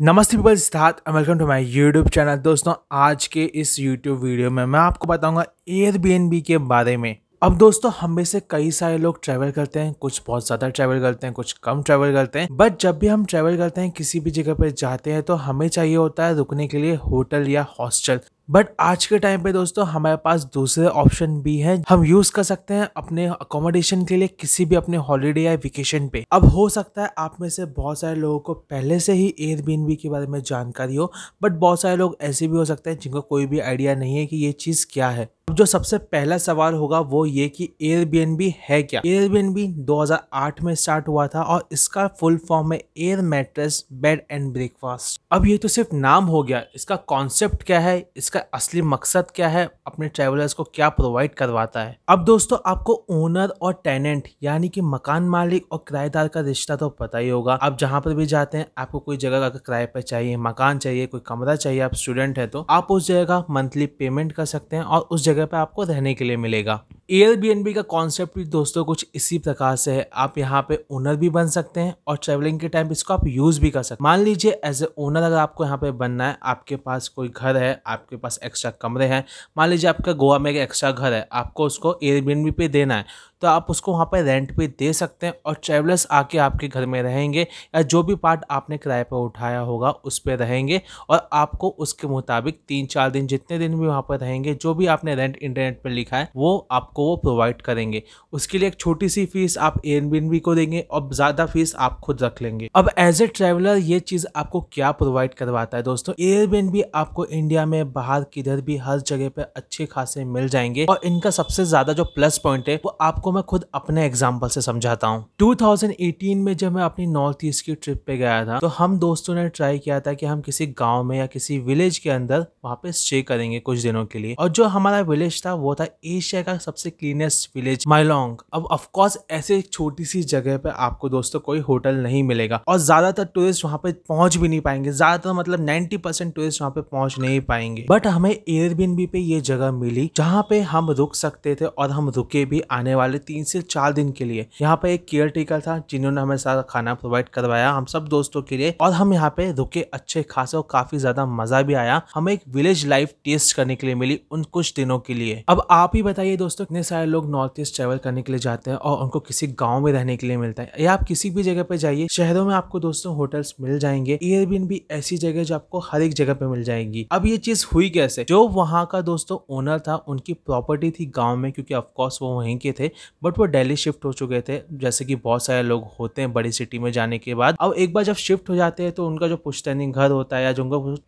नमस्ते people, Siddharth and welcome to my YouTube channel. दोस्तों, आज के इस यूट्यूब वीडियो में मैं आपको बताऊंगा एयरबीएनबी के बारे में। अब दोस्तों, हम में से कई सारे लोग ट्रैवल करते हैं, कुछ बहुत ज़्यादा ट्रैवल करते हैं, कुछ कम ट्रैवल करते हैं। बट जब भी हम ट्रैवल करते हैं, किसी भी जगह पे जाते हैं, तो हमें चाहिए होता है रुकने के लिए होटल या हॉस्टल। बट आज के टाइम पे दोस्तों हमारे पास दूसरे ऑप्शन भी हैं। हम यूज कर सकते हैं अपने अकोमोडेशन के लिए किसी भी अपने हॉलीडे या वेकेशन पे। अब हो सकता है आप में से बहुत सारे लोगों को पहले से ही एयरबीएनबी के बारे में जानकारी हो, बट बहुत सारे लोग ऐसे भी हो सकते हैं जिनको कोई भी आइडिया नहीं है कि ये चीज़ क्या है। अब जो सबसे पहला सवाल होगा वो ये कि एयरबीएनबी है क्या। एयरबीएनबी 2008 में स्टार्ट हुआ था और इसका फुल फॉर्म है air mattress bed and breakfast. अब ये तो सिर्फ नाम हो गया, इसका कॉन्सेप्ट क्या है, इसका असली मकसद क्या है, अपने ट्रैवलर्स को क्या प्रोवाइड करवाता है। अब दोस्तों, आपको ओनर और टेनेंट यानी कि मकान मालिक और किराएदार का रिश्ता तो पता ही होगा। आप जहां पर भी जाते हैं, आपको कोई जगह का किराए पर चाहिए, मकान चाहिए, कोई कमरा चाहिए, आप स्टूडेंट है तो आप उस जगह का मंथली पेमेंट कर सकते हैं और उस जगह पे आपको रहने के लिए मिलेगा। एयरबीएनबी का कॉन्सेप्ट भी दोस्तों कुछ इसी प्रकार से है। आप यहाँ पे ओनर भी बन सकते हैं और ट्रैवलिंग के टाइम इसको आप यूज भी कर सकते हैं। मान लीजिए एज ए ओनर अगर आपको यहाँ पे बनना है, आपके पास कोई घर है, आपके पास एक्स्ट्रा कमरे हैं, मान लीजिए आपका गोवा में एक एक्स्ट्रा घर है, आपको उसको एयरबीएनबी पे देना है, तो आप उसको वहाँ पे रेंट पे दे सकते हैं और ट्रैवलर्स आके आपके घर में रहेंगे या जो भी पार्ट आपने किराए पर उठाया होगा उस पर रहेंगे और आपको उसके मुताबिक 3-4 दिन जितने दिन भी वहाँ पर रहेंगे, जो भी आपने रेंट इंटरनेट पर लिखा है वो आपको वो प्रोवाइड करेंगे। उसके लिए एक छोटी सी फीस आप एयरबीएनबी को देंगे और ज़्यादा फीस आप खुद रख लेंगे। अब एज ए ट्रैवलर ये चीज़ आपको क्या प्रोवाइड करवाता है दोस्तों, एयरबीएनबी आपको इंडिया में बाहर किधर भी हर जगह पे अच्छे खासे मिल जाएंगे और इनका सबसे ज़्यादा जो प्लस पॉइंट है वो आपको मैं खुद अपने एग्जांपल से समझाता हूँ। 2018 में जब मैं अपनी नॉर्थ ईस्ट की ट्रिप पे गया था, तो हम दोस्तों ने ट्राई किया था कि हम किसी गांव में या किसी विलेज के अंदर वहां पे स्टे करेंगे कुछ दिनों के लिए। और जो हमारा विलेज था वो था एशिया का सबसे क्लीनेस्ट विलेज माइलोंग। अब ऑफ कोर्स ऐसे एक छोटी सी जगह पे आपको दोस्तों कोई होटल नहीं मिलेगा और ज्यादातर टूरिस्ट वहां पे पहुंच भी नहीं पाएंगे। ज्यादातर मतलब 90% टूरिस्ट वहां पे पहुंच नहीं पाएंगे। बट हमें एयरबीएनबी पे ये जगह मिली जहाँ पे हम रुक सकते थे और हम रुके भी आने वाले 3 से 4 दिन के लिए। यहाँ पे एक केयर टेकर था जिन्होंने हमें सारा खाना प्रोवाइड करवाया हम सब दोस्तों के लिए और हम यहाँ पे रुके अच्छे खासे और काफी ज्यादा मजा भी आया। हमें एक विलेज लाइफ टेस्ट करने के लिए मिली उन कुछ दिनों के लिए। अब आप ही बताइए दोस्तों, इतने सारे लोग नॉर्थ ईस्ट ट्रैवल करने के लिए जाते हैं और उनको किसी गांव में रहने के लिए मिलता है, या आप किसी भी जगह पे जाइए, शहरों में आपको दोस्तों होटल्स मिल जाएंगे। एयरबीएनबी ऐसी जगह जो आपको हर एक जगह पे मिल जाएगी। अब ये चीज हुई कैसे, जो वहां का दोस्तों ओनर था उनकी प्रॉपर्टी थी गाँव में, क्योंकि ऑफकोर्स वो वहीं के थे बट वो दिल्ली शिफ्ट हो चुके थे, जैसे कि बहुत सारे लोग होते हैं बड़ी सिटी में जाने के बाद। अब एक बार जब शिफ्ट हो जाते हैं तो उनका जो पुश्तैनी घर होता है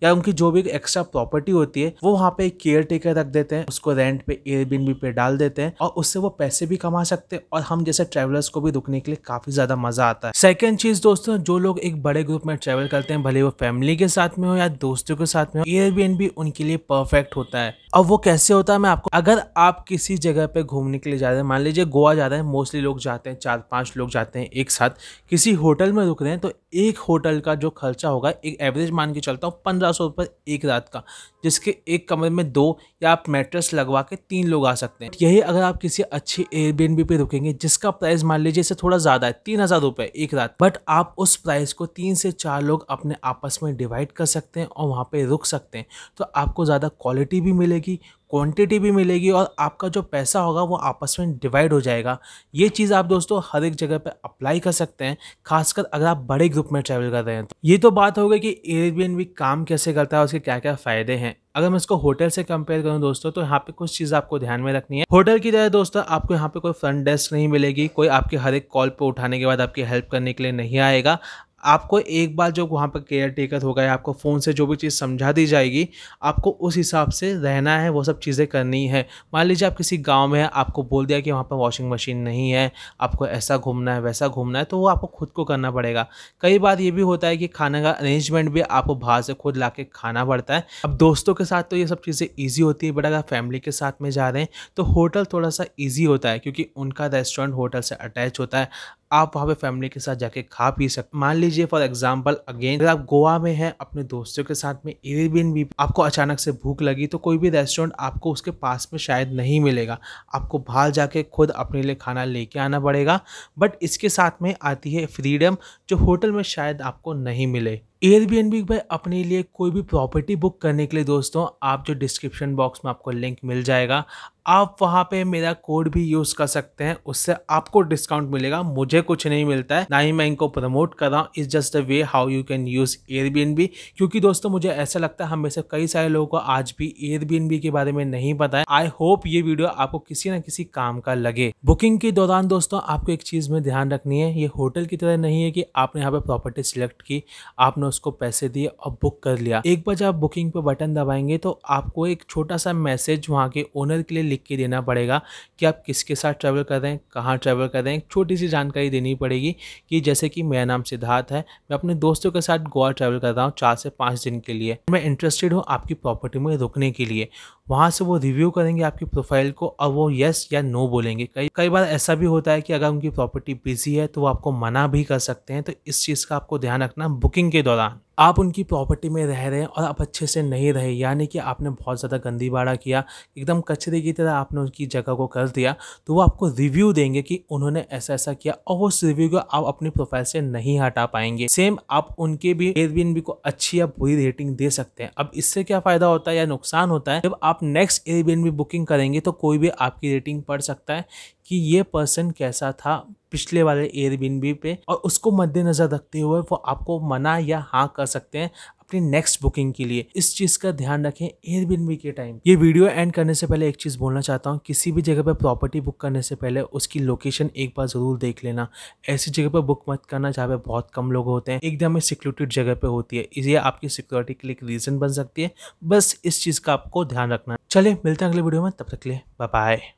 या उनकी जो भी एक्स्ट्रा प्रॉपर्टी होती है वो वहाँ पे एक केयर टेकर रख देते हैं, उसको रेंट पे एयरबीएनबी पे डाल देते हैं और उससे वो पैसे भी कमा सकते हैं और हम जैसे ट्रैवलर्स को भी रुकने के लिए काफी ज्यादा मजा आता है। सेकंड चीज दोस्तों, जो लोग एक बड़े ग्रुप में ट्रैवल करते हैं, भले वो फैमिली के साथ में हो या दोस्तों के साथ में हो, एयरबीएनबी उनके लिए परफेक्ट होता है। अब वो कैसे होता है मैं आपको, अगर आप किसी जगह पे घूमने के लिए जा रहे हैं, मान लीजिए गोवा जा रहे हैं, मोस्टली लोग जाते हैं 4-5 लोग जाते हैं एक साथ, किसी होटल में रुक रहे हैं, तो एक होटल का जो खर्चा होगा, एक एवरेज मान के चलता हूँ 1500 रुपये एक रात का, जिसके एक कमरे में 2 या आप मैट्रेस लगवा के 3 लोग आ सकते हैं। यही अगर आप किसी अच्छी एयरबीएनबी पे रुकेंगे जिसका प्राइस मान लीजिए इससे थोड़ा ज्यादा है, 3000 रुपये एक रात, बट आप उस प्राइस को 3 से 4 लोग अपने आपस में डिवाइड कर सकते हैं और वहाँ पे रुक सकते हैं। तो आपको ज़्यादा क्वालिटी भी मिलेगी, क्वांटिटी भी मिलेगी और आपका जो पैसा होगा वो आपस में डिवाइड हो जाएगा। ये चीज़ आप दोस्तों हर एक जगह पे अप्लाई कर सकते हैं, खासकर अगर आप बड़े ग्रुप में ट्रैवल कर रहे हैं तो। ये तो बात हो गई कि एयरबीएनबी काम कैसे करता है, उसके क्या क्या फ़ायदे हैं। अगर मैं इसको होटल से कंपेयर करूं दोस्तों, तो यहाँ पे कुछ चीज़ आपको ध्यान में रखनी है। होटल की तरह दोस्तों आपको यहाँ पे कोई फ्रंट डेस्क नहीं मिलेगी, कोई आपके हर एक कॉल पे उठाने के बाद आपकी हेल्प करने के लिए नहीं आएगा। आपको एक बार जो वहाँ पर केयर टेकर होगा या आपको फ़ोन से जो भी चीज़ समझा दी जाएगी, आपको उस हिसाब से रहना है, वो सब चीज़ें करनी है। मान लीजिए आप किसी गांव में हैं, आपको बोल दिया कि वहाँ पर वॉशिंग मशीन नहीं है, आपको ऐसा घूमना है वैसा घूमना है, तो वो आपको खुद को करना पड़ेगा। कई बार ये भी होता है कि खाने का अरेंजमेंट भी आपको बाहर से खुद ला के खाना पड़ता है। अब दोस्तों के साथ तो ये सब चीज़ें ईजी होती है, बट अगर फैमिली के साथ में जा रहे हैं तो होटल थोड़ा सा ईजी होता है, क्योंकि उनका रेस्टोरेंट होटल से अटैच होता है। आप वहाँ पे फैमिली के साथ जाके खा पी सकते। मान लीजिए फॉर एग्जांपल अगेन, अगर आप गोवा में हैं अपने दोस्तों के साथ में, एयरबीएनबी आपको अचानक से भूख लगी, तो कोई भी रेस्टोरेंट आपको उसके पास में शायद नहीं मिलेगा, आपको बाहर जाके खुद अपने लिए खाना लेके आना पड़ेगा। बट इसके साथ में आती है फ्रीडम, जो होटल में शायद आपको नहीं मिले। एयरबीएनबी पे अपने लिए कोई भी प्रॉपर्टी बुक करने के लिए दोस्तों आप जो डिस्क्रिप्शन बॉक्स में आपको लिंक मिल जाएगा, आप वहाँ पे मेरा कोड भी यूज़ कर सकते हैं। उससे आपको डिस्काउंट मिलेगा, मुझे कुछ नहीं मिलता है, ना ही मैं इनको प्रमोट कर रहा हूँ। It's just the way how you can use Airbnb. क्योंकि दोस्तों मुझे ऐसा लगता है हम में से कई सारे लोगों को आज भी एयरबीएनबी के बारे में नहीं पता है। आई होप ये वीडियो आपको किसी न किसी काम का लगे। बुकिंग के दौरान दोस्तों आपको एक चीज़ में ध्यान रखनी है, ये होटल की तरह नहीं है कि आपने यहाँ पे प्रॉपर्टी सिलेक्ट की, आपने उसको पैसे दिए और बुक कर लिया। एक बार जब आप बुकिंग पे बटन दबाएंगे तो आपको एक छोटा सा मैसेज वहाँ के ओनर के लिए लिख के देना पड़ेगा कि आप किसके साथ ट्रैवल कर रहे हैं, कहाँ ट्रैवल कर रहे हैं। एक छोटी सी जानकारी देनी पड़ेगी कि जैसे कि मेरा नाम सिद्धार्थ है, मैं अपने दोस्तों के साथ गोवा ट्रैवल कर रहा हूँ 4 से 5 दिन के लिए, मैं इंटरेस्टेड हूँ आपकी प्रॉपर्टी में रुकने के लिए। वहाँ से वो रिव्यू करेंगे आपकी प्रोफाइल को और वो येस या नो बोलेंगे। कई बार ऐसा भी होता है कि अगर उनकी प्रॉपर्टी बिजी है तो वो आपको मना भी कर सकते हैं। तो इस चीज़ का आपको ध्यान रखना बुकिंग के दौरान। आप उनकी प्रॉपर्टी में रह रहे हैं और आप अच्छे से नहीं रहे, यानी कि आपने बहुत ज़्यादा गंदी बाड़ा किया, एकदम कचरे की तरह आपने उनकी जगह को कर दिया, तो वो आपको रिव्यू देंगे कि उन्होंने ऐसा ऐसा किया और वो उस रिव्यू को आप अपनी प्रोफाइल से नहीं हटा पाएंगे। सेम आप उनके भी एयरबीएनबी को अच्छी या बुरी रेटिंग दे सकते हैं। अब इससे क्या फ़ायदा होता है या नुकसान होता है, जब आप नेक्स्ट एयरबीएनबी बुकिंग करेंगे तो कोई भी आपकी रेटिंग पढ़ सकता है कि ये पर्सन कैसा था पिछले वाले एयरबीएनबी पे, और उसको मद्देनजर रखते हुए वो आपको मना या हाँ कर सकते हैं अपनी नेक्स्ट बुकिंग के लिए। इस चीज़ का ध्यान रखें एयरबीएनबी के टाइम। ये वीडियो एंड करने से पहले एक चीज़ बोलना चाहता हूँ, किसी भी जगह पर प्रॉपर्टी बुक करने से पहले उसकी लोकेशन एक बार ज़रूर देख लेना। ऐसी जगह पर बुक मत करना जहाँ पे बहुत कम लोग होते हैं, एकदम सिक्योरिटेड जगह पे होती है, इसलिए आपकी सिक्योरिटी के लिए एक रीज़न बन सकती है। बस इस चीज़ का आपको ध्यान रखना। चलिए मिलते हैं अगले वीडियो में, तब तक के लिए बाय बाय।